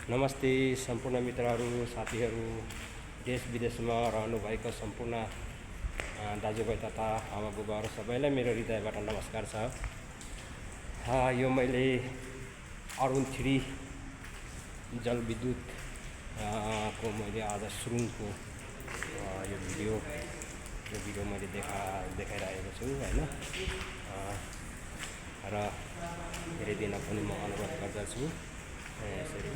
नमस्ते सम्पूर्ण मित्रहरू, साथीहरू, देश विदेशमा रहनुभएका सम्पूर्ण दाजुभाइ तथा आमा बुबाहरू सबैलाई मेरो हृदयबाट नमस्कार छ। यो मैले अरुण 3 जलविद्युत को मैले आज सुरुङको यो भिडियो मैले देखाइरहेको छु हैन। र धेरै दिन पनि म अनुरोध गर्दछु यसरी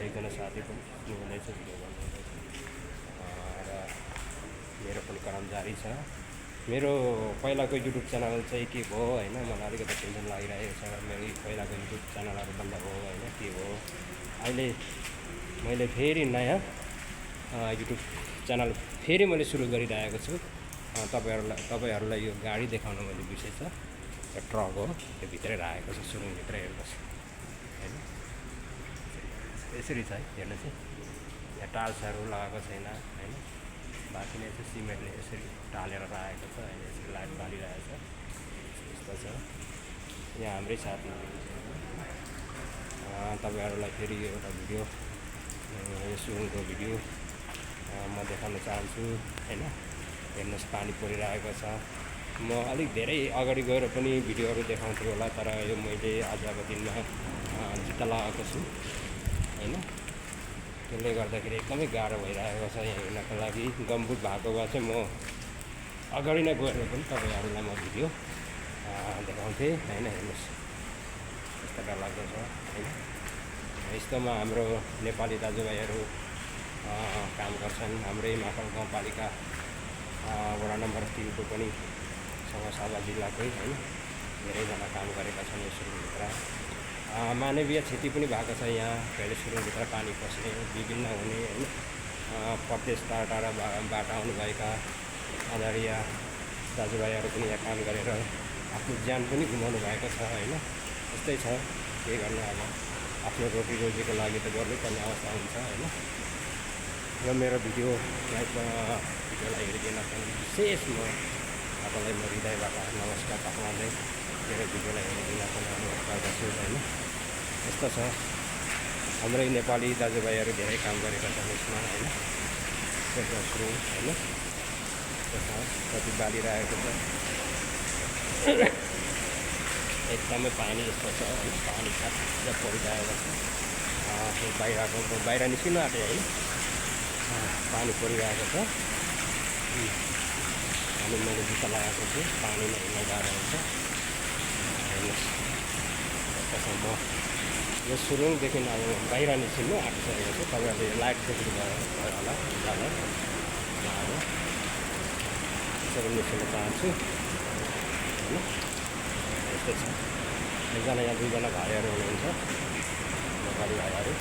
एकजना साथी पनि हुनुहुँदैछ भिडियो गर्नुहुँदैछ र मेरो पनि क्रम जारी छ। मेरो पहिलाको युट्युब च्यानल चाहिँ के भयो हैन, मलाई अलिकति टेन्सन लागिरहेको छ। मेरो पहिलाको युट्युब च्यानलहरू बन्द भयो हैन, के भयो। अहिले मैले फेरि नयाँ युट्युब च्यानल फेरि मैले सुरु गरिरहेको छु। तपाईहरुलाई यो गाडी देखाउन मैले बिर्सेँ छ। यो ट्रक हो, त्यो भित्रै राखेको छ, सुरुङभित्रै हेर्नुहोस् हैन। यसरी छ हेर्नुहोस् है, यहाँ टाल्सहरू लगाएको छैन हैन, बाँकी नै चाहिँ सिमेन्टले यसरी टालेर राखेको छ हैन। यसरी लाइट बालिरहेको छ, यस्तो छ। यहाँ हाम्रै साथी तपाईहरुलाई फेरि एउटा भिडियो, यो सुरुङको भिडियो म देखाउन चाहन्छु हैन। हेर्नुहोस् पानी परिरहेको छ। म अलिक धेरै अगाडि गएर पनि भिडियोहरू देखाउँछु होला, तर यो मैले आजको दिनमा जुत्ता लगाएको छु हैन। त्यसले गर्दाखेरि एकदमै गाह्रो भइरहेको छ यहाँ हिँड्नको लागि। गम्बुट भएको भए चाहिँ म अगाडि नै गएर पनि तपाईहरुलाई म भिडियो देखाउँथेँ हैन। हेर्नुहोस् यस्तो डरलाग्दो छ हैन। यस्तोमा हाम्रो नेपाली दाजुभाइहरू काम गर्छन्। हाम्रै माकल गाउँपालिका वडा नम्बर 3 को पनि सङ्घसभा जिल्लाकै हैन, धेरैजना काम गरेका छन् यो सुरुङभित्र। मानवीय क्षति पनि भएको छ यहाँ। कहिले सुरुङभित्र पानी पस्ने, विभिन्न हुने हैन। प्रदेश टाढाबाट आउनुभएका आदरणीय दाजुभाइहरू पनि यहाँ काम गरेर आफ्नो ज्यान पनि गुमाउनु भएको छ हैन। यस्तै छ, के गर्नु अब, आफ्नो रोजीको लागि त गर्नुपर्ने अवस्था हुन्छ हैन। यो मेरो भिडियोलाई हेरिदिनको विशेष म तपाईँलाई म हृदयबाट नमस्कार टक्राउँदै मेरो भिडियोलाई हेरिदिनको अनुरोध गर्दछु हैन। यस्तो छ, हाम्रै नेपाली दाजुभाइहरू धेरै काम गरेका छन् यसमा हैन। त्यसमा सुरुङ हैन, त्यसमा कति बालिरहेको छ। एकदमै पानी यस्तो छ, पानी खास परिरहेको छ। बाहिर निस्किनु आँट्यो होइन, पानी परिरहेको छ। अनि मैले जुत्ता लगाएको छु, पानीमा हिँड्न गाह्रो हुन्छ। हेर्नुहोस् यस्तो छ। म यो सुरुङदेखि अब बाहिर निस्किनु आँटिसकेको छु। तपाईँहरूले लाइट देख्नुभयो होला उज्यालो, अब यसरी निस्किन चाहन्छु होइन। यस्तै छ। एकजना यहाँ दुईजना भाइहरू हुनुहुन्छ, नेपाली भाइहरू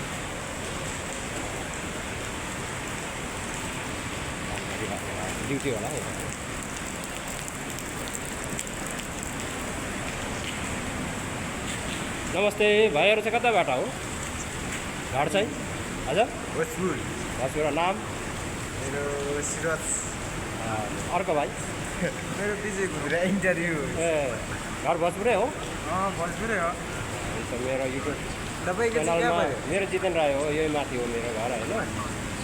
ड्युटी होला। नमस्ते भाइहरू चाहिँ कताबाट हो? घर चाहिँ हजुर भोजपुर। नाम? मेरो सिराज। अर्को भाइ? मेरो विजय घुद्रा। इन्टरभ्यू। ए, घर भोजपुरै हो? भोजपुरै हो। हुन्छ, मेरो युट्युब तपाईँको च्यानलमा मेरो जितेन राई हो, यही माथि हो मेरो घर होइन।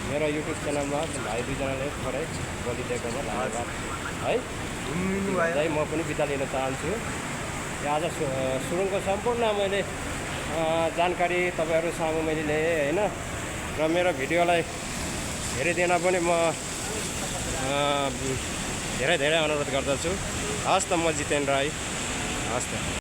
मेरो युट्युब च्यानलमा भाइ दुईजनाले थोरै बोलिदिएकोमा धन्यवाद है। है म पनि बिदा लिन चाहन्छु। आज सुरुङको सम्पूर्ण मैले जानकारी तपाईँहरू सामु मैले ल्याएँ होइन। र मेरो भिडियोलाई हेरिदिन पनि म धेरै अनुरोध गर्दछु। हस् त, म जितेन राई। हस् त।